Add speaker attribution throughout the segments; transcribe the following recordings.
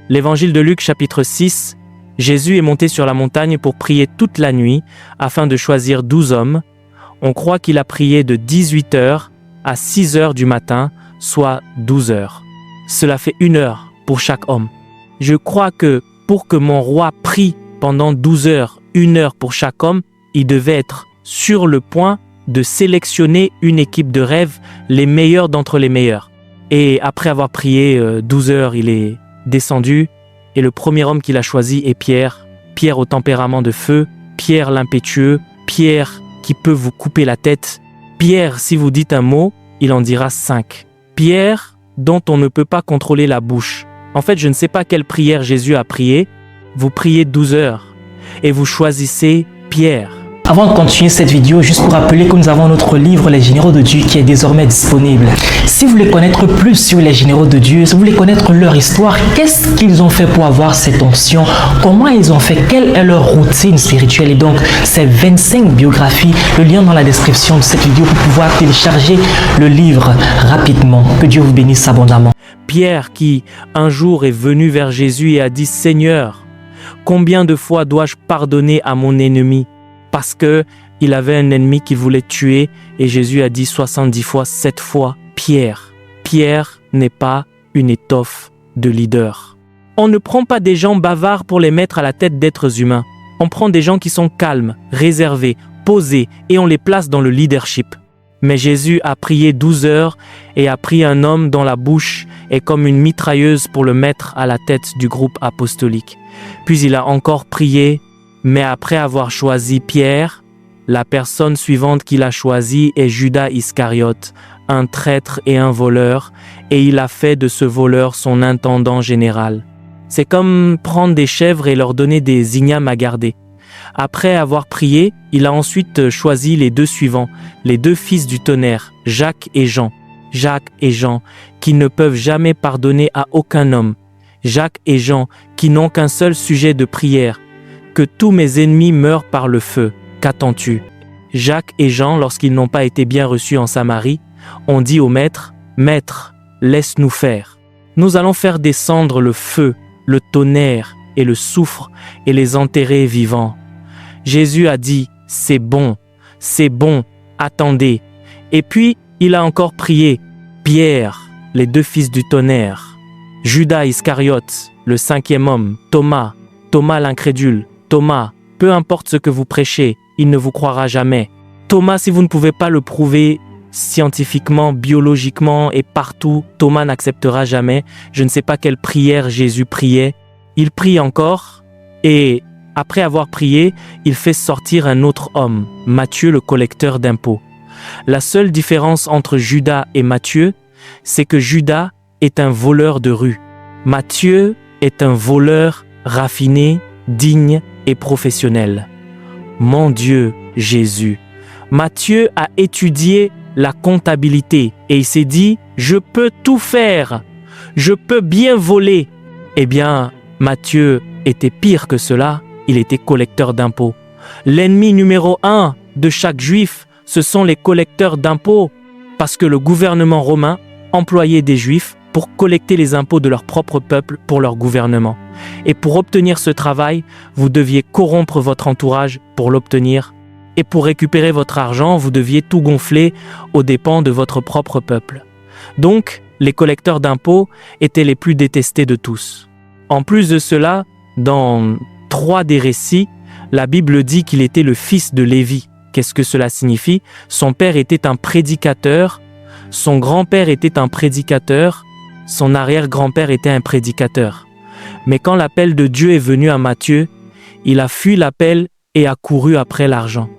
Speaker 1: L'évangile de Luc chapitre 6, Jésus est monté sur la montagne pour prier toute la nuit afin de choisir 12 hommes. On croit qu'il a prié de 18 heures à 6 heures du matin, soit 12 heures. Cela fait 1 heure pour chaque homme. Je crois que pour que mon roi prie pendant 12 heures, 1 heure pour chaque homme, il devait être sur le point de sélectionner une équipe de rêve, les meilleurs d'entre les meilleurs. Et après avoir prié 12 heures, il est descendu et le premier homme qu'il a choisi est Pierre. Pierre au tempérament de feu, Pierre l'impétueux, Pierre qui peut vous couper la tête. Pierre, si vous dites un mot, il en dira 5. Pierre dont on ne peut pas contrôler la bouche. En fait, je ne sais pas quelle prière Jésus a prié. Vous priez 12 heures et vous choisissez Pierre.
Speaker 2: Avant de continuer cette vidéo, juste pour rappeler que nous avons notre livre Les Généraux de Dieu qui est désormais disponible. Si vous voulez connaître plus sur les Généraux de Dieu, si vous voulez connaître leur histoire, qu'est-ce qu'ils ont fait pour avoir cette onction, comment ils ont fait, quelle est leur routine spirituelle, et donc ces 25 biographies, le lien dans la description de cette vidéo pour pouvoir télécharger le livre rapidement. Que Dieu vous bénisse abondamment.
Speaker 1: Pierre qui un jour est venu vers Jésus et a dit « Seigneur, combien de fois dois-je pardonner à mon ennemi ?» Parce qu'il avait un ennemi qui voulait tuer et Jésus a dit 70 fois, 7 fois, Pierre. Pierre n'est pas une étoffe de leader. On ne prend pas des gens bavards pour les mettre à la tête d'êtres humains. On prend des gens qui sont calmes, réservés, posés et on les place dans le leadership. Mais Jésus a prié 12 heures et a pris un homme dont la bouche est comme une mitrailleuse pour le mettre à la tête du groupe apostolique. Puis il a encore prié. Mais après avoir choisi Pierre, la personne suivante qu'il a choisie est Judas Iscariote, un traître et un voleur, et il a fait de ce voleur son intendant général. C'est comme prendre des chèvres et leur donner des ignames à garder. Après avoir prié, il a ensuite choisi les 2 suivants, les 2 fils du tonnerre, Jacques et Jean. Jacques et Jean, qui ne peuvent jamais pardonner à aucun homme. Jacques et Jean, qui n'ont qu'un seul sujet de prière. Que tous mes ennemis meurent par le feu. Qu'attends-tu? Jacques et Jean, lorsqu'ils n'ont pas été bien reçus en Samarie, ont dit au maître, « Maître, laisse-nous faire. Nous allons faire descendre le feu, le tonnerre et le soufre et les enterrer vivants. » Jésus a dit, « C'est bon, attendez. » Et puis, il a encore prié, Pierre, les 2 fils du tonnerre, Judas Iscariote, le 5e homme, Thomas l'incrédule, Thomas, peu importe ce que vous prêchez, il ne vous croira jamais. Thomas, si vous ne pouvez pas le prouver scientifiquement, biologiquement et partout, Thomas n'acceptera jamais. Je ne sais pas quelle prière Jésus priait. Il prie encore et après avoir prié, il fait sortir un autre homme, Matthieu le collecteur d'impôts. La seule différence entre Judas et Matthieu, c'est que Judas est un voleur de rue. Matthieu est un voleur raffiné, digne et professionnel. Mon Dieu, Jésus. Matthieu a étudié la comptabilité et il s'est dit, je peux tout faire, je peux bien voler. Eh bien, Matthieu était pire que cela, il était collecteur d'impôts. L'ennemi numéro 1 de chaque juif, ce sont les collecteurs d'impôts, parce que le gouvernement romain employait des juifs pour collecter les impôts de leur propre peuple pour leur gouvernement. Et pour obtenir ce travail, vous deviez corrompre votre entourage pour l'obtenir. Et pour récupérer votre argent, vous deviez tout gonfler aux dépens de votre propre peuple. Donc, les collecteurs d'impôts étaient les plus détestés de tous. En plus de cela, dans 3 des récits, la Bible dit qu'il était le fils de Lévi. Qu'est-ce que cela signifie? Son père était un prédicateur, son grand-père était un prédicateur, son arrière-grand-père était un prédicateur. Mais quand l'appel de Dieu est venu à Matthieu, il a fui l'appel et a couru après l'argent.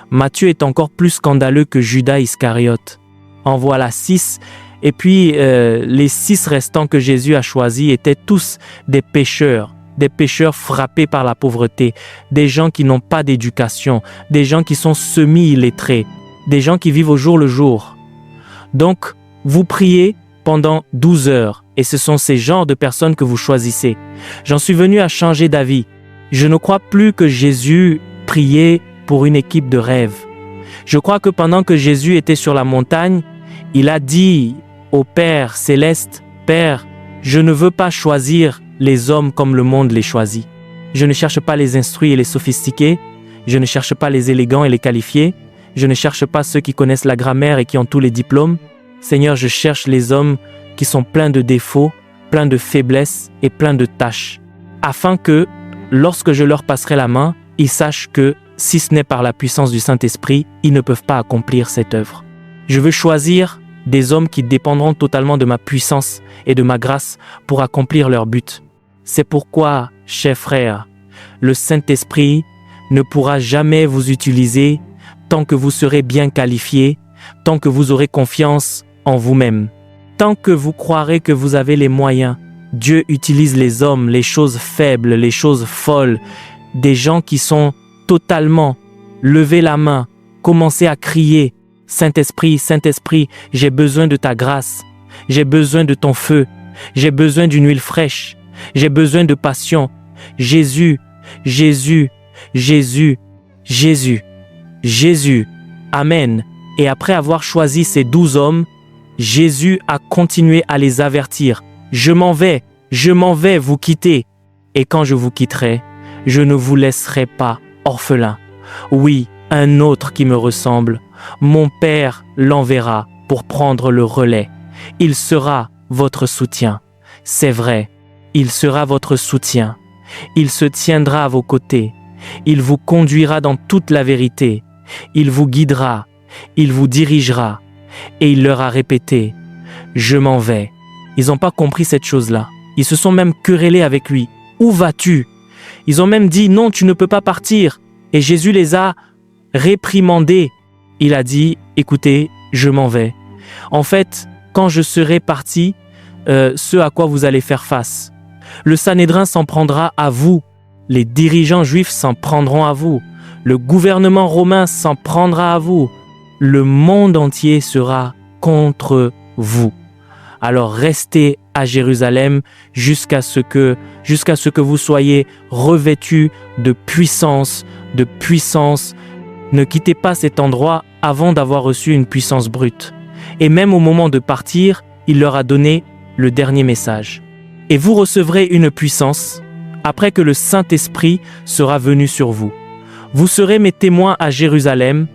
Speaker 1: Matthieu est encore plus scandaleux que Judas Iscariote. En voilà 6. Et puis, les 6 restants que Jésus a choisis étaient tous des pécheurs frappés par la pauvreté, des gens qui n'ont pas d'éducation, des gens qui sont semi-illettrés, des gens qui vivent au jour le jour. Donc, vous priez pendant 12 heures et ce sont ces genres de personnes que vous choisissez. J'en suis venu à changer d'avis. Je ne crois plus que Jésus priait pour une équipe de rêve. Je crois que pendant que Jésus était sur la montagne, il a dit au Père céleste, « Père, je ne veux pas choisir les hommes comme le monde les choisit. Je ne cherche pas les instruits et les sophistiqués. Je ne cherche pas les élégants et les qualifiés. Je ne cherche pas ceux qui connaissent la grammaire et qui ont tous les diplômes. Seigneur, je cherche les hommes qui sont pleins de défauts, pleins de faiblesses et pleins de tâches, afin que, lorsque je leur passerai la main, ils sachent que, si ce n'est par la puissance du Saint-Esprit, ils ne peuvent pas accomplir cette œuvre. Je veux choisir des hommes qui dépendront totalement de ma puissance et de ma grâce pour accomplir leur but. C'est pourquoi, chers frères, le Saint-Esprit ne pourra jamais vous utiliser tant que vous serez bien qualifiés, tant que vous aurez confiance en vous-même. Tant que vous croirez que vous avez les moyens, Dieu utilise les hommes, les choses faibles, les choses folles, des gens qui sont totalement levés la main, commencez à crier « Saint-Esprit, Saint-Esprit, j'ai besoin de ta grâce, j'ai besoin de ton feu, j'ai besoin d'une huile fraîche, j'ai besoin de passion. Jésus, Jésus, Jésus, Jésus, Jésus. Amen. » Et après avoir choisi ces 12 hommes, Jésus a continué à les avertir. « Je m'en vais vous quitter. Et quand je vous quitterai, je ne vous laisserai pas orphelin. Oui, un autre qui me ressemble. Mon Père l'enverra pour prendre le relais. Il sera votre soutien. C'est vrai, il sera votre soutien. Il se tiendra à vos côtés. Il vous conduira dans toute la vérité. Il vous guidera. Il vous dirigera. Et il leur a répété, « Je m'en vais. » Ils n'ont pas compris cette chose-là. Ils se sont même querellés avec lui. « Où vas-tu » Ils ont même dit, « Non, tu ne peux pas partir. » Et Jésus les a réprimandés. Il a dit, « Écoutez, je m'en vais. En fait, quand je serai parti, ce à quoi vous allez faire face. Le Sanhédrin s'en prendra à vous. Les dirigeants juifs s'en prendront à vous. Le gouvernement romain s'en prendra à vous. Le monde entier sera contre vous. Alors restez à Jérusalem jusqu'à ce que vous soyez revêtus de puissance, de puissance. Ne quittez pas cet endroit avant d'avoir reçu une puissance brute. » Et même au moment de partir, il leur a donné le dernier message. « Et vous recevrez une puissance après que le Saint-Esprit sera venu sur vous. Vous serez mes témoins à Jérusalem,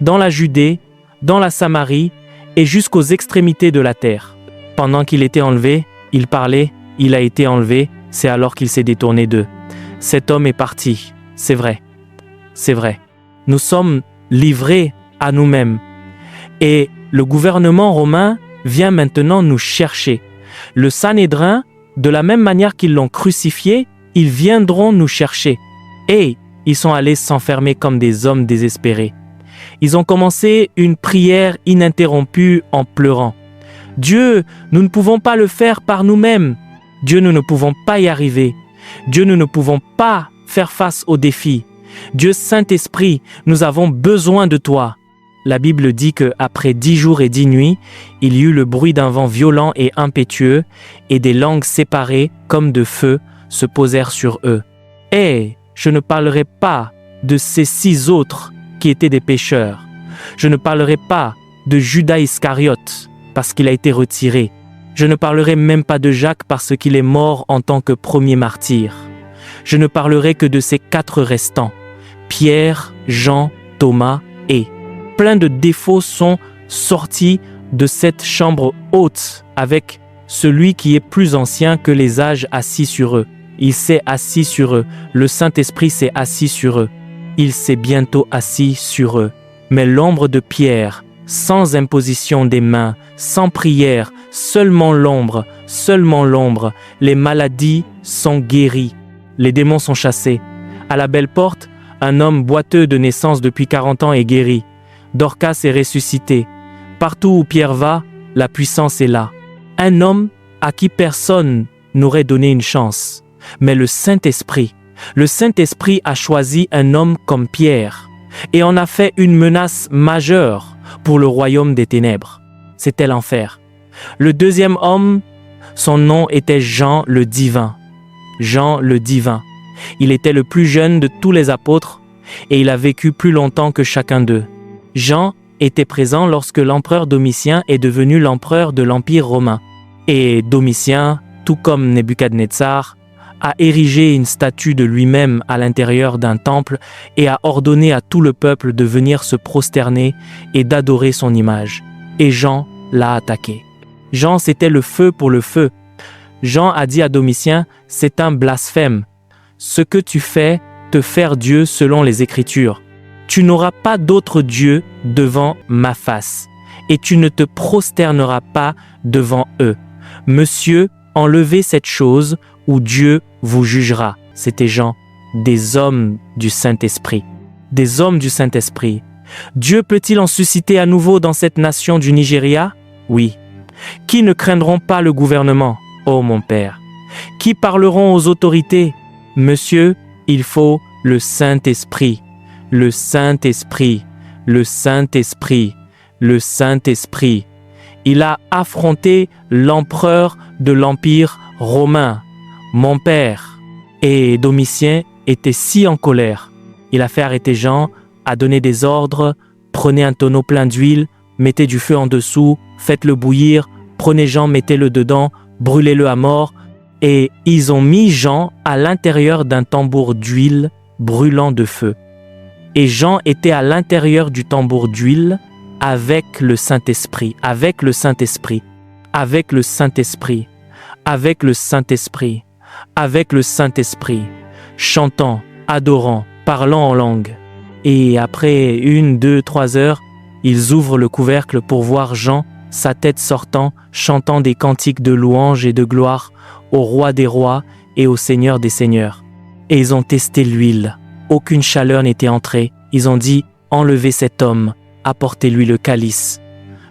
Speaker 1: dans la Judée, dans la Samarie et jusqu'aux extrémités de la terre. » Pendant qu'il était enlevé, il parlait, il a été enlevé, c'est alors qu'il s'est détourné d'eux. Cet homme est parti, c'est vrai, c'est vrai. Nous sommes livrés à nous-mêmes. Et le gouvernement romain vient maintenant nous chercher. Le Sanhédrin, de la même manière qu'ils l'ont crucifié, ils viendront nous chercher. Et ils sont allés s'enfermer comme des hommes désespérés. Ils ont commencé une prière ininterrompue en pleurant. « Dieu, nous ne pouvons pas le faire par nous-mêmes. Dieu, nous ne pouvons pas y arriver. Dieu, nous ne pouvons pas faire face aux défis. Dieu Saint-Esprit, nous avons besoin de toi. » La Bible dit qu'après 10 jours et 10 nuits, il y eut le bruit d'un vent violent et impétueux, et des langues séparées comme de feu se posèrent sur eux. Et je ne parlerai pas de ces 6 autres qui étaient des pécheurs. Je ne parlerai pas de Judas Iscariote parce qu'il a été retiré. Je ne parlerai même pas de Jacques parce qu'il est mort en tant que premier martyr. Je ne parlerai que de ces 4 restants, Pierre, Jean, Thomas et... Plein de défauts sont sortis de cette chambre haute avec celui qui est plus ancien que les âges assis sur eux. Il s'est assis sur eux. Le Saint-Esprit s'est assis sur eux. Il s'est bientôt assis sur eux. Mais l'ombre de Pierre, sans imposition des mains, sans prière, seulement l'ombre, les maladies sont guéries. Les démons sont chassés. À la belle porte, un homme boiteux de naissance depuis 40 ans est guéri. Dorcas est ressuscité. Partout où Pierre va, la puissance est là. Un homme à qui personne n'aurait donné une chance. Mais le Saint-Esprit a choisi un homme comme Pierre et en a fait une menace majeure pour le royaume des ténèbres. C'était l'enfer. Le deuxième homme, son nom était Jean le Divin. Jean le Divin. Il était le plus jeune de tous les apôtres et il a vécu plus longtemps que chacun d'eux. Jean était présent lorsque l'empereur Domitien est devenu l'empereur de l'Empire romain. Et Domitien, tout comme Nebuchadnezzar, a érigé une statue de lui-même à l'intérieur d'un temple et a ordonné à tout le peuple de venir se prosterner et d'adorer son image. Et Jean l'a attaqué. Jean, c'était le feu pour le feu. Jean a dit à Domitien, c'est un blasphème. Ce que tu fais, te faire Dieu selon les Écritures. Tu n'auras pas d'autre Dieu devant ma face, et tu ne te prosterneras pas devant eux. Monsieur, enlevez cette chose, ou Dieu vous jugera. C'était Jean, des hommes du Saint-Esprit. Des hommes du Saint-Esprit. Dieu peut-il en susciter à nouveau dans cette nation du Nigeria? Oui. Qui ne craindront pas le gouvernement? Oh mon Père. Qui parleront aux autorités? Monsieur, il faut le Saint-Esprit. Le Saint-Esprit. Le Saint-Esprit. Le Saint-Esprit. Il a affronté l'empereur de l'Empire romain, mon père. Et Domitien était si en colère. Il a fait arrêter Jean, a donné des ordres, prenez un tonneau plein d'huile, mettez du feu en dessous, faites-le bouillir, prenez Jean, mettez-le dedans, brûlez-le à mort. Et ils ont mis Jean à l'intérieur d'un tambour d'huile brûlant de feu. Et Jean était à l'intérieur du tambour d'huile avec le Saint-Esprit, avec le Saint-Esprit, avec le Saint-Esprit, avec le Saint-Esprit, avec le Saint-Esprit, chantant, adorant, parlant en langue. Et après 1, 2, 3 heures, ils ouvrent le couvercle pour voir Jean, sa tête sortant, chantant des cantiques de louange et de gloire au roi des rois et au Seigneur des seigneurs. Et ils ont testé l'huile. Aucune chaleur n'était entrée. Ils ont dit, enlevez cet homme, apportez-lui le calice.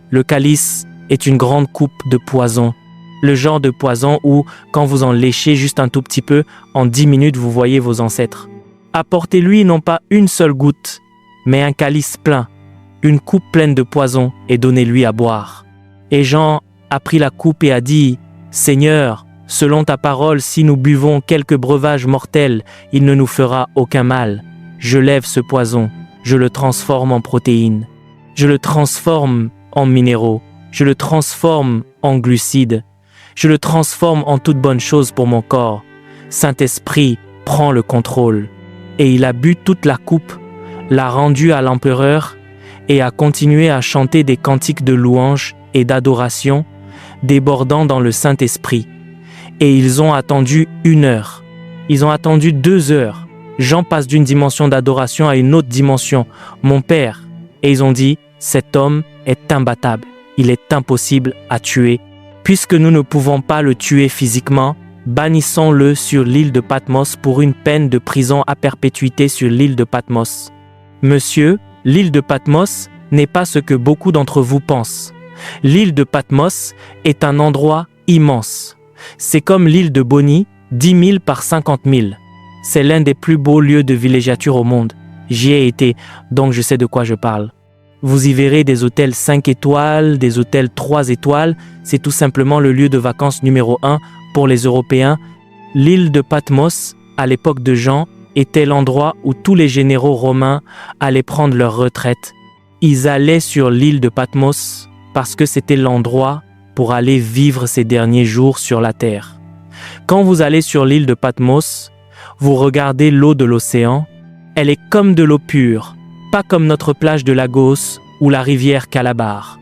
Speaker 1: Le calice est une grande coupe de poison. Le genre de poison où, quand vous en léchez juste un tout petit peu, en 10 minutes, vous voyez vos ancêtres. Apportez-lui non pas une seule goutte, mais un calice plein, une coupe pleine de poison, et donnez-lui à boire. Et Jean a pris la coupe et a dit, « Seigneur, selon ta parole, si nous buvons quelque breuvage mortel, il ne nous fera aucun mal. Je lève ce poison, je le transforme en protéines, je le transforme en minéraux, je le transforme en glucides, je le transforme en toute bonne chose pour mon corps. Saint-Esprit, prends le contrôle. » Et il a bu toute la coupe, l'a rendue à l'empereur et a continué à chanter des cantiques de louange et d'adoration, débordant dans le Saint-Esprit. Et ils ont attendu 1 heure. Ils ont attendu 2 heures. Jean passe d'une dimension d'adoration à une autre dimension, mon Père. Et ils ont dit, cet homme est imbattable. Il est impossible à tuer. Puisque nous ne pouvons pas le tuer physiquement, bannissons-le sur l'île de Patmos pour une peine de prison à perpétuité sur l'île de Patmos. Monsieur, l'île de Patmos n'est pas ce que beaucoup d'entre vous pensent. L'île de Patmos est un endroit immense. C'est comme l'île de Boni, 10 000 par 50 000. C'est l'un des plus beaux lieux de villégiature au monde. J'y ai été, donc je sais de quoi je parle. Vous y verrez des hôtels 5 étoiles, des hôtels 3 étoiles. C'est tout simplement le lieu de vacances numéro 1 pour les Européens. L'île de Patmos, à l'époque de Jean, était l'endroit où tous les généraux romains allaient prendre leur retraite. Ils allaient sur l'île de Patmos parce que c'était l'endroit pour aller vivre ces derniers jours sur la terre. Quand vous allez sur l'île de Patmos, vous regardez l'eau de l'océan. Elle est comme de l'eau pure, pas comme notre plage de Lagos ou la rivière Calabar.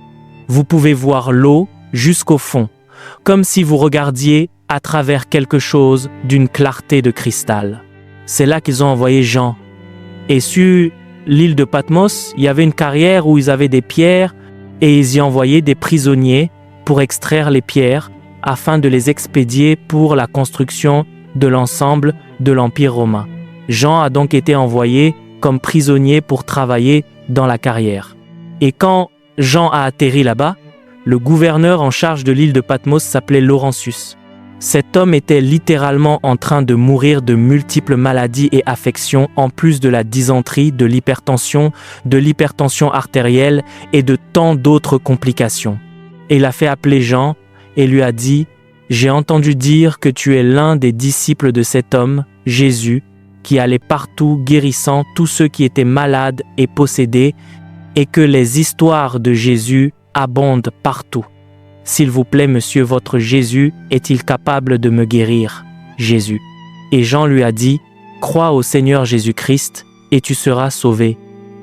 Speaker 1: Vous pouvez voir l'eau jusqu'au fond, comme si vous regardiez à travers quelque chose d'une clarté de cristal. C'est là qu'ils ont envoyé Jean. Et sur l'île de Patmos, il y avait une carrière où ils avaient des pierres et ils y envoyaient des prisonniers pour extraire les pierres afin de les expédier pour la construction de l'ensemble de l'Empire romain. Jean a donc été envoyé comme prisonnier pour travailler dans la carrière. Et quand Jean a atterri là-bas, le gouverneur en charge de l'île de Patmos s'appelait Laurentius. Cet homme était littéralement en train de mourir de multiples maladies et affections, en plus de la dysenterie, de l'hypertension artérielle et de tant d'autres complications. Et il a fait appeler Jean et lui a dit « J'ai entendu dire que tu es l'un des disciples de cet homme, Jésus, qui allait partout guérissant tous ceux qui étaient malades et possédés, et que les histoires de Jésus abondent partout. S'il vous plaît, monsieur, votre Jésus est-il capable de me guérir? Jésus. Et Jean lui a dit, « Crois au Seigneur Jésus-Christ, et tu seras sauvé. »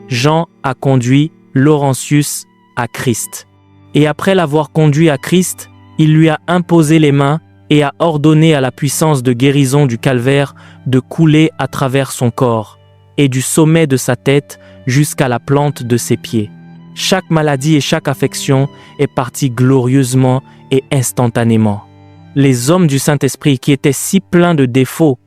Speaker 1: Jean a conduit Laurentius à Christ. Et après l'avoir conduit à Christ, il lui a imposé les mains et a ordonné à la puissance de guérison du calvaire de couler à travers son corps, et du sommet de sa tête jusqu'à la plante de ses pieds. Chaque maladie et chaque affection est partie glorieusement et instantanément. Les hommes du Saint-Esprit qui étaient si pleins de défauts,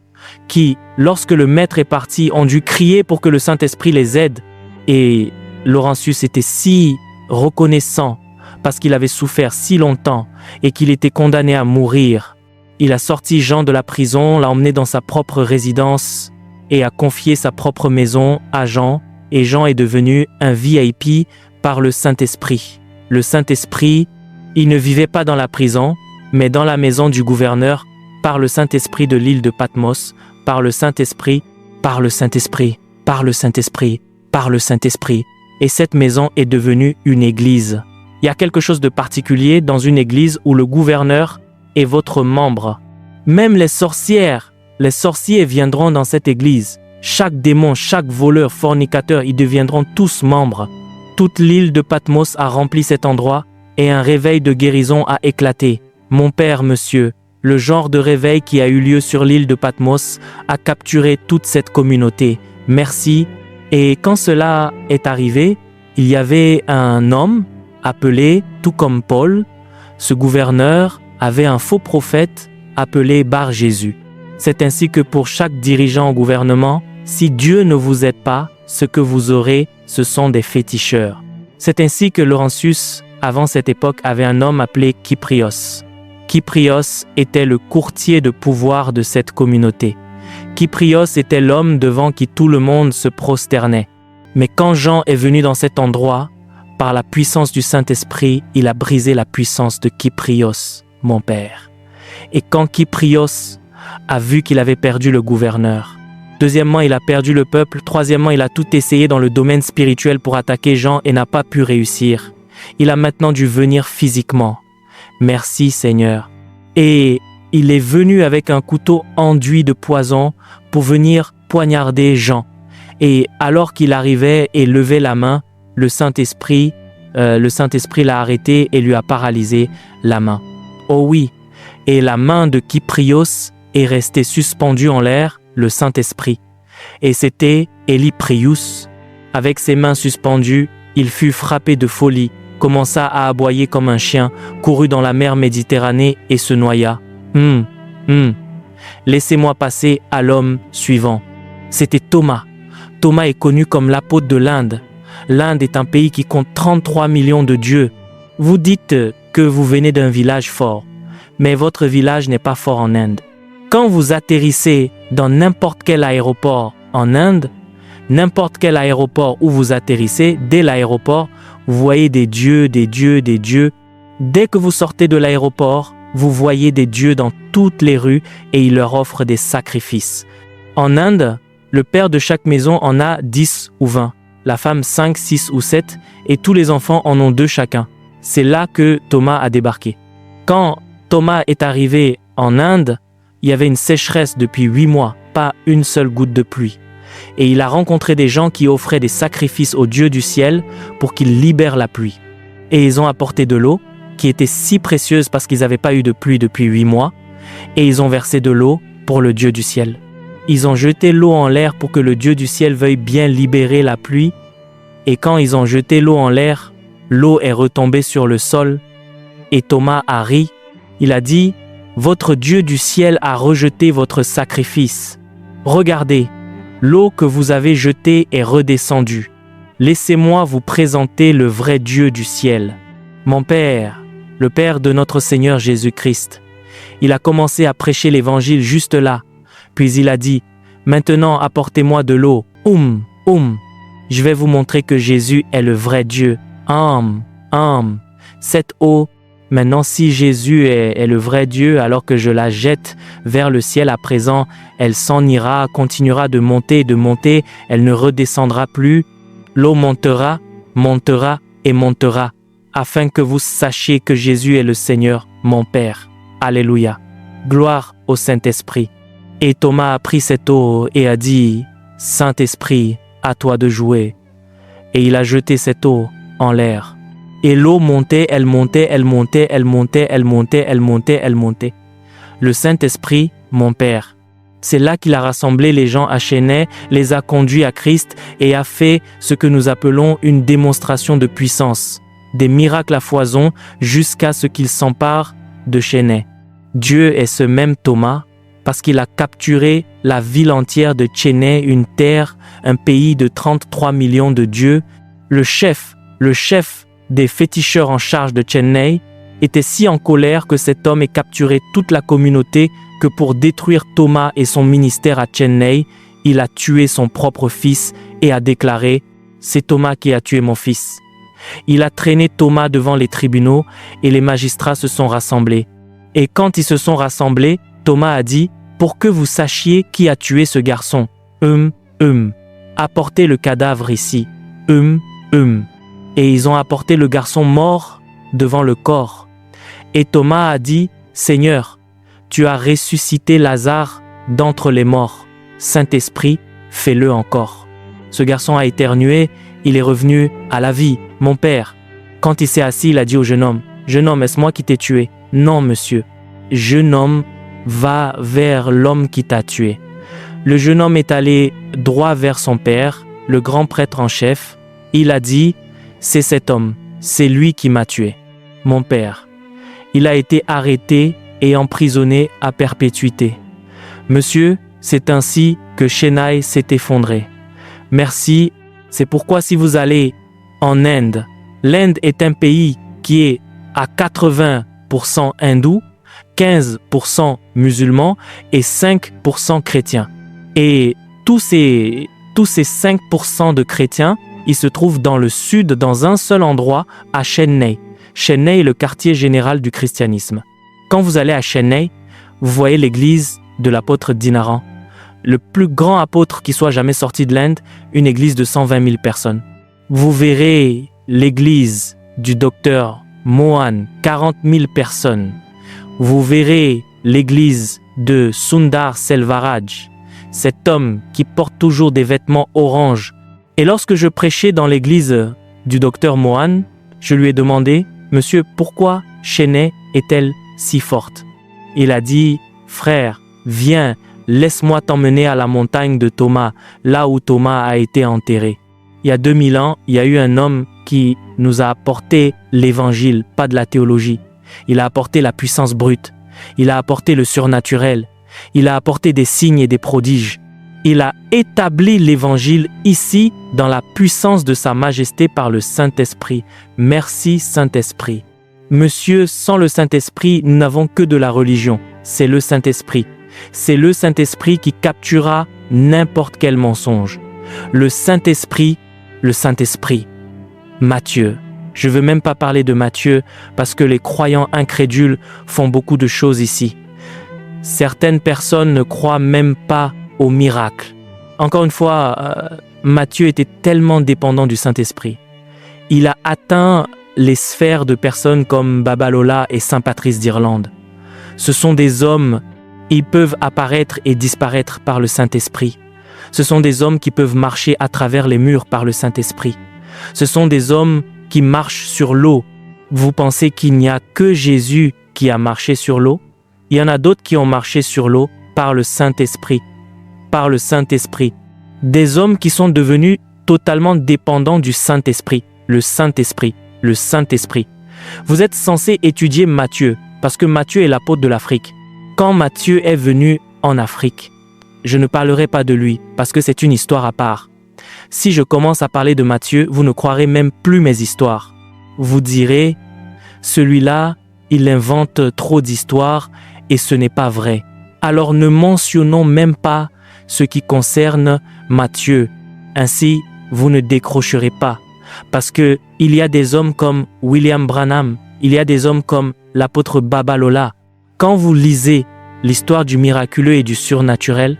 Speaker 1: qui, lorsque le Maître est parti, ont dû crier pour que le Saint-Esprit les aide, et Laurentius était si reconnaissant parce qu'il avait souffert si longtemps et qu'il était condamné à mourir. Il a sorti Jean de la prison, l'a emmené dans sa propre résidence et a confié sa propre maison à Jean, et Jean est devenu un VIP par le Saint-Esprit. Le Saint-Esprit, il ne vivait pas dans la prison, mais dans la maison du gouverneur, par le Saint-Esprit de l'île de Patmos, par le Saint-Esprit, par le Saint-Esprit, par le Saint-Esprit, par le Saint-Esprit. Et cette maison est devenue une église. Il y a quelque chose de particulier dans une église où le gouverneur est votre membre. Même les sorciers viendront dans cette église. Chaque démon, chaque voleur, fornicateur, ils deviendront tous membres. Toute l'île de Patmos a rempli cet endroit et un réveil de guérison a éclaté. Mon père, monsieur, le genre de réveil qui a eu lieu sur l'île de Patmos a capturé toute cette communauté. Merci. Et quand cela est arrivé, il y avait un homme appelé, tout comme Paul, ce gouverneur avait un faux prophète appelé Bar-Jésus. C'est ainsi que pour chaque dirigeant au gouvernement, si Dieu ne vous aide pas, ce que vous aurez, ce sont des féticheurs. C'est ainsi que Laurentius, avant cette époque, avait un homme appelé Kyprios. Kyprios était le courtier de pouvoir de cette communauté. Kyprios était l'homme devant qui tout le monde se prosternait. Mais quand Jean est venu dans cet endroit, par la puissance du Saint-Esprit, il a brisé la puissance de Kyprios, mon père. Et quand Kyprios a vu qu'il avait perdu le gouverneur, deuxièmement, il a perdu le peuple, troisièmement, il a tout essayé dans le domaine spirituel pour attaquer Jean et n'a pas pu réussir. Il a maintenant dû venir physiquement. Merci Seigneur. Et il est venu avec un couteau enduit de poison pour venir poignarder Jean. Et alors qu'il arrivait et levait la main, le Saint-Esprit l'a arrêté et lui a paralysé la main. Oh oui, et la main de Kyprios est restée suspendue en l'air, le Saint-Esprit. Et c'était Éliprius. Avec ses mains suspendues, il fut frappé de folie, commença à aboyer comme un chien, courut dans la mer Méditerranée et se noya. Laissez-moi passer à l'homme suivant. C'était Thomas. Thomas est connu comme l'apôtre de l'Inde. L'Inde est un pays qui compte 33 millions de dieux. Vous dites que vous venez d'un village fort, mais votre village n'est pas fort en Inde. Quand vous atterrissez dans n'importe quel aéroport en Inde, n'importe quel aéroport où vous atterrissez, dès l'aéroport, vous voyez des dieux, des dieux, des dieux. Dès que vous sortez de l'aéroport, vous voyez des dieux dans toutes les rues et ils leur offrent des sacrifices. En Inde, le père de chaque maison en a 10 ou 20, la femme 5, 6 ou 7 et tous les enfants en ont 2 chacun. C'est là que Thomas a débarqué. Quand Thomas est arrivé en Inde, il y avait une sécheresse depuis 8 mois, pas une seule goutte de pluie. Et il a rencontré des gens qui offraient des sacrifices au Dieu du ciel pour qu'il libère la pluie. Et ils ont apporté de l'eau, qui était si précieuse parce qu'ils n'avaient pas eu de pluie depuis 8 mois, et ils ont versé de l'eau pour le Dieu du ciel. Ils ont jeté l'eau en l'air pour que le Dieu du ciel veuille bien libérer la pluie, et quand ils ont jeté l'eau en l'air, l'eau est retombée sur le sol, et Thomas a ri. Il a dit, « Votre Dieu du ciel a rejeté votre sacrifice. Regardez, l'eau que vous avez jetée est redescendue. Laissez-moi vous présenter le vrai Dieu du ciel. » Mon Père, le Père de notre Seigneur Jésus-Christ, il a commencé à prêcher l'évangile juste là, puis il a dit, « Maintenant apportez-moi de l'eau. Je vais vous montrer que Jésus est le vrai Dieu. Cette eau, maintenant si Jésus est le vrai Dieu, alors que je la jette vers le ciel à présent, elle s'en ira, continuera de monter, elle ne redescendra plus. L'eau montera, montera et montera, afin que vous sachiez que Jésus est le Seigneur, mon Père. Alléluia. Gloire au Saint-Esprit. Et Thomas a pris cette eau et a dit, « Saint-Esprit, à toi de jouer. » Et il a jeté cette eau en l'air. Et l'eau montait, elle montait, elle montait, elle montait, elle montait, elle montait, elle montait. Le Saint-Esprit, mon Père. C'est là qu'il a rassemblé les gens à Chennai, les a conduits à Christ et a fait ce que nous appelons une démonstration de puissance, des miracles à foison jusqu'à ce qu'il s'empare de Chennai. Dieu est ce même Thomas parce qu'il a capturé la ville entière de Chennai, une terre, un pays de 33 millions de dieux. Le chef des féticheurs en charge de Chennai était si en colère que cet homme ait capturé toute la communauté que pour détruire Thomas et son ministère à Chennai, il a tué son propre fils et a déclaré « C'est Thomas qui a tué mon fils ». Il a traîné Thomas devant les tribunaux et les magistrats se sont rassemblés. Et quand ils se sont rassemblés, Thomas a dit « Pour que vous sachiez qui a tué ce garçon, apportez le cadavre ici, Et ils ont apporté le garçon mort devant le corps. Et Thomas a dit « Seigneur, tu as ressuscité Lazare d'entre les morts. Saint-Esprit, fais-le encore. » Ce garçon a éternué, il est revenu à la vie. « Mon père. » Quand il s'est assis, il a dit au jeune homme, « Jeune homme, est-ce moi qui t'ai tué? » « Non, monsieur. » « Jeune homme, va vers l'homme qui t'a tué. » Le jeune homme est allé droit vers son père, le grand prêtre en chef. Il a dit, « C'est cet homme, c'est lui qui m'a tué. » Mon père. Il a été arrêté et emprisonné à perpétuité. Monsieur, c'est ainsi que Chennai s'est effondré. Merci, c'est pourquoi si vous allez en Inde, l'Inde est un pays qui est à 80% hindou, 15% musulmans et 5% chrétiens. Et tous ces 5% de chrétiens, ils se trouvent dans le sud, dans un seul endroit, à Chennai. Chennai est le quartier général du christianisme. Quand vous allez à Chennai, vous voyez l'église de l'apôtre Dinaran, le plus grand apôtre qui soit jamais sorti de l'Inde, une église de 120 000 personnes. Vous verrez l'église du docteur Mohan, 40 000 personnes. Vous verrez l'église de Sundar Selvaraj, cet homme qui porte toujours des vêtements orange. Et lorsque je prêchais dans l'église du docteur Mohan, je lui ai demandé, « Monsieur, pourquoi Chennai est-elle si forte ?» Il a dit, « Frère, viens, laisse-moi t'emmener à la montagne de Thomas, là où Thomas a été enterré. » Il y a 2000 ans, il y a eu un homme qui nous a apporté l'évangile, pas de la théologie. Il a apporté la puissance brute. Il a apporté le surnaturel. Il a apporté des signes et des prodiges. Il a établi l'évangile ici dans la puissance de sa majesté par le Saint-Esprit. Merci Saint-Esprit. Monsieur, sans le Saint-Esprit, nous n'avons que de la religion. C'est le Saint-Esprit. C'est le Saint-Esprit qui capturera n'importe quel mensonge. Le Saint-Esprit. Matthieu. Je ne veux même pas parler de Matthieu parce que les croyants incrédules font beaucoup de choses ici. Certaines personnes ne croient même pas au miracle. Encore une fois, Matthieu était tellement dépendant du Saint-Esprit. Il a atteint les sphères de personnes comme Babalola et Saint Patrice d'Irlande. Ce sont des hommes, ils peuvent apparaître et disparaître par le Saint-Esprit. Ce sont des hommes qui peuvent marcher à travers les murs par le Saint-Esprit. Ce sont des hommes qui marchent sur l'eau. Vous pensez qu'il n'y a que Jésus qui a marché sur l'eau? Il y en a d'autres qui ont marché sur l'eau par le Saint-Esprit. Par le Saint-Esprit. Des hommes qui sont devenus totalement dépendants du Saint-Esprit. Le Saint-Esprit. Le Saint-Esprit. Vous êtes censé étudier Matthieu, parce que Matthieu est l'apôtre de l'Afrique. Quand Matthieu est venu en Afrique, je ne parlerai pas de lui, parce que c'est une histoire à part. Si je commence à parler de Matthieu, vous ne croirez même plus mes histoires. Vous direz, celui-là, il invente trop d'histoires et ce n'est pas vrai. Alors ne mentionnons même pas ce qui concerne Matthieu. Ainsi, vous ne décrocherez pas. Parce que il y a des hommes comme William Branham, il y a des hommes comme l'apôtre Babalola. Quand vous lisez l'histoire du miraculeux et du surnaturel,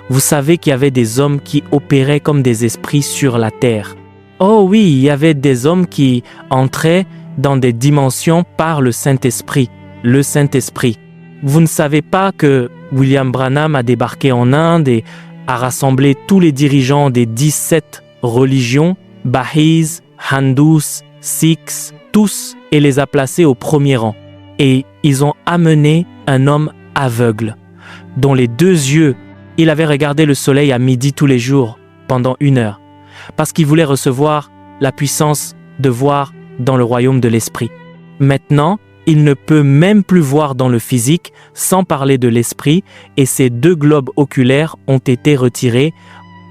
Speaker 1: vous savez qu'il y avait des hommes qui opéraient comme des esprits sur la terre. Oh oui, il y avait des hommes qui entraient dans des dimensions par le Saint-Esprit. Le Saint-Esprit. Vous ne savez pas que William Branham a débarqué en Inde et a rassemblé tous les dirigeants des 17 religions, Bahis, Hindus, Sikhs, tous, et les a placés au premier rang. Et ils ont amené un homme aveugle, dont les 2 yeux, il avait regardé le soleil à midi tous les jours, pendant 1 heure, parce qu'il voulait recevoir la puissance de voir dans le royaume de l'esprit. Maintenant, il ne peut même plus voir dans le physique, sans parler de l'esprit, et ses 2 globes oculaires ont été retirés,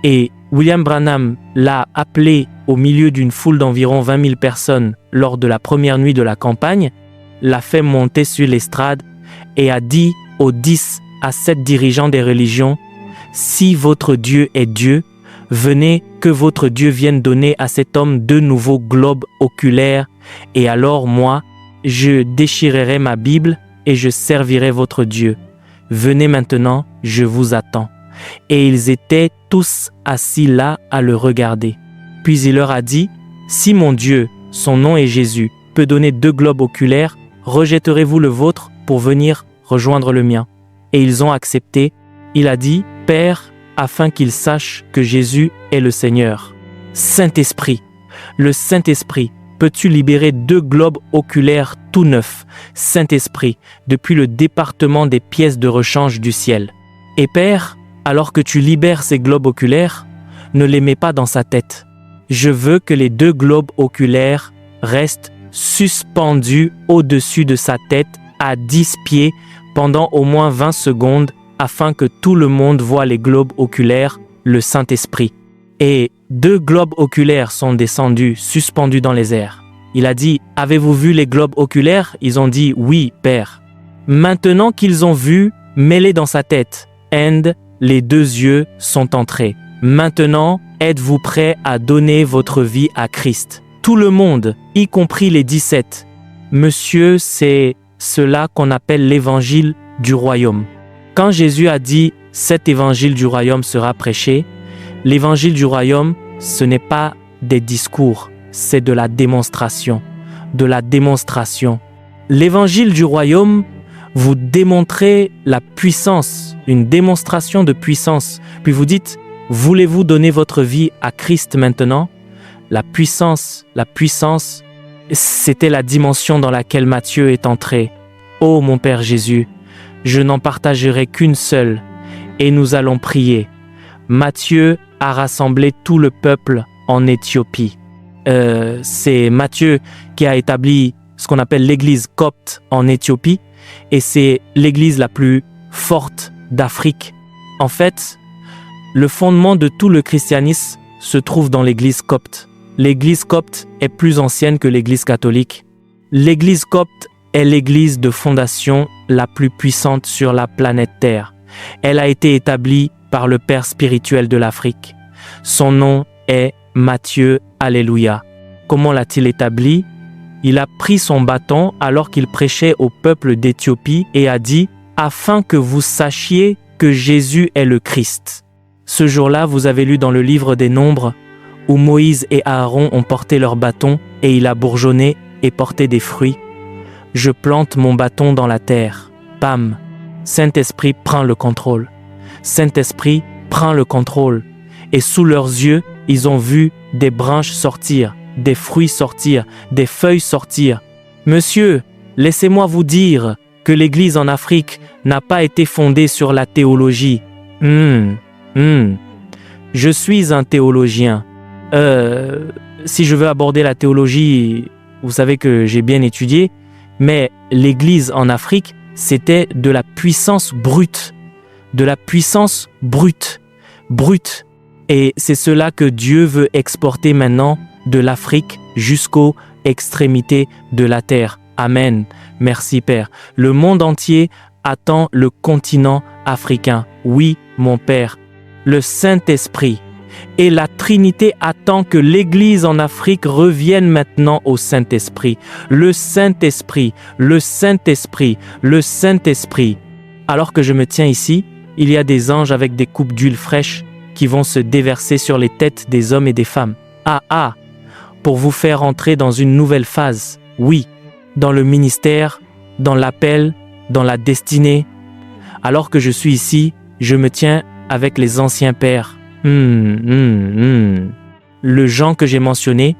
Speaker 1: et William Branham l'a appelé au milieu d'une foule d'environ 20 000 personnes lors de la première nuit de la campagne, l'a fait monter sur l'estrade et a dit aux 10 à 7 dirigeants des religions, « Si votre Dieu est Dieu, venez que votre Dieu vienne donner à cet homme 2 nouveaux globes oculaires, et alors moi, je déchirerai ma Bible et je servirai votre Dieu. Venez maintenant, je vous attends. » Et ils étaient tous assis là à le regarder. Puis il leur a dit, « Si mon Dieu, son nom est Jésus, peut donner 2 globes oculaires, rejetterez-vous le vôtre pour venir rejoindre le mien ?» Et ils ont accepté. Il a dit, « Père, afin qu'ils sachent que Jésus est le Seigneur. » Saint-Esprit, le Saint-Esprit, peux-tu libérer 2 globes oculaires tout neufs, Saint-Esprit, depuis le département des pièces de rechange du ciel. Et Père, alors que tu libères ces globes oculaires, ne les mets pas dans sa tête. Je veux que les 2 globes oculaires restent suspendus au-dessus de sa tête à 10 pieds pendant au moins 20 secondes afin que tout le monde voie les globes oculaires, le Saint-Esprit. Et 2 globes oculaires sont descendus, suspendus dans les airs. Il a dit, « Avez-vous vu les globes oculaires ?» Ils ont dit, « Oui, Père. » Maintenant qu'ils ont vu, mêlés dans sa tête, les 2 yeux sont entrés. Maintenant, êtes-vous prêts à donner votre vie à Christ? Tout le monde, y compris les 17. Monsieur, c'est cela qu'on appelle l'évangile du royaume. Quand Jésus a dit « Cet évangile du royaume sera prêché », l'évangile du royaume, ce n'est pas des discours, c'est de la démonstration. De la démonstration. L'évangile du royaume, vous démontrez la puissance, une démonstration de puissance. Puis vous dites, voulez-vous donner votre vie à Christ maintenant? La puissance, c'était la dimension dans laquelle Matthieu est entré. Ô mon Père Jésus, je n'en partagerai qu'une seule, et nous allons prier. Matthieu a rassemblé tout le peuple en Éthiopie. C'est Matthieu qui a établi ce qu'on appelle l'église copte en Éthiopie, et c'est l'église la plus forte d'Afrique. En fait, le fondement de tout le christianisme se trouve dans l'église copte. L'église copte est plus ancienne que l'église catholique. L'église copte est l'église de fondation la plus puissante sur la planète Terre. Elle a été établie par le père spirituel de l'Afrique. Son nom est Matthieu, alléluia. Comment l'a-t-il établi? Il a pris son bâton alors qu'il prêchait au peuple d'Éthiopie et a dit « Afin que vous sachiez que Jésus est le Christ ». Ce jour-là, vous avez lu dans le livre des Nombres où Moïse et Aaron ont porté leur bâton et il a bourgeonné et porté des fruits. Je plante mon bâton dans la terre. Bam! Saint-Esprit prend le contrôle. Saint-Esprit prend le contrôle. Et sous leurs yeux, ils ont vu des branches sortir, des fruits sortir, des feuilles sortir. Monsieur, laissez-moi vous dire que l'Église en Afrique n'a pas été fondée sur la théologie. Je suis un théologien. Si je veux aborder la théologie, vous savez que j'ai bien étudié, mais l'Église en Afrique, c'était de la puissance brute. De la puissance brute. Et c'est cela que Dieu veut exporter maintenant de l'Afrique jusqu'aux extrémités de la terre. Amen. Merci Père. Le monde entier attend le continent africain. Oui, mon Père. Le Saint-Esprit et la Trinité attend que l'Église en Afrique revienne maintenant au Saint-Esprit. Le Saint-Esprit, le Saint-Esprit, le Saint-Esprit. Alors que je me tiens ici, il y a des anges avec des coupes d'huile fraîche qui vont se déverser sur les têtes des hommes et des femmes. Pour vous faire entrer dans une nouvelle phase. Oui, dans le ministère, dans l'appel, dans la destinée. Alors que je suis ici, je me tiens avec les anciens pères. Le Jean que j'ai mentionné,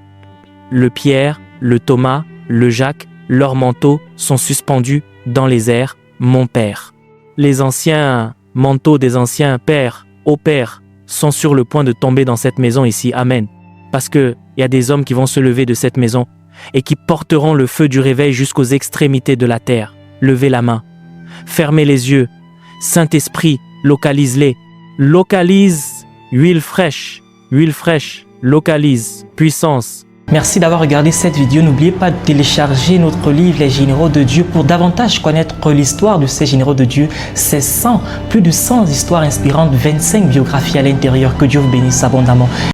Speaker 1: le Pierre, le Thomas, le Jacques, leurs manteaux sont suspendus dans les airs, mon Père. Les anciens manteaux des anciens pères, ô Père, sont sur le point de tomber dans cette maison ici. Amen. Parce qu'il y a des hommes qui vont se lever de cette maison et qui porteront le feu du réveil jusqu'aux extrémités de la terre. Levez la main. Fermez les yeux. Saint-Esprit, localise-les. Localise huile fraîche, localise puissance.
Speaker 2: Merci d'avoir regardé cette vidéo. N'oubliez pas de télécharger notre livre Les Généraux de Dieu pour davantage connaître l'histoire de ces Généraux de Dieu. C'est plus de 100 histoires inspirantes, 25 biographies à l'intérieur. Que Dieu vous bénisse abondamment.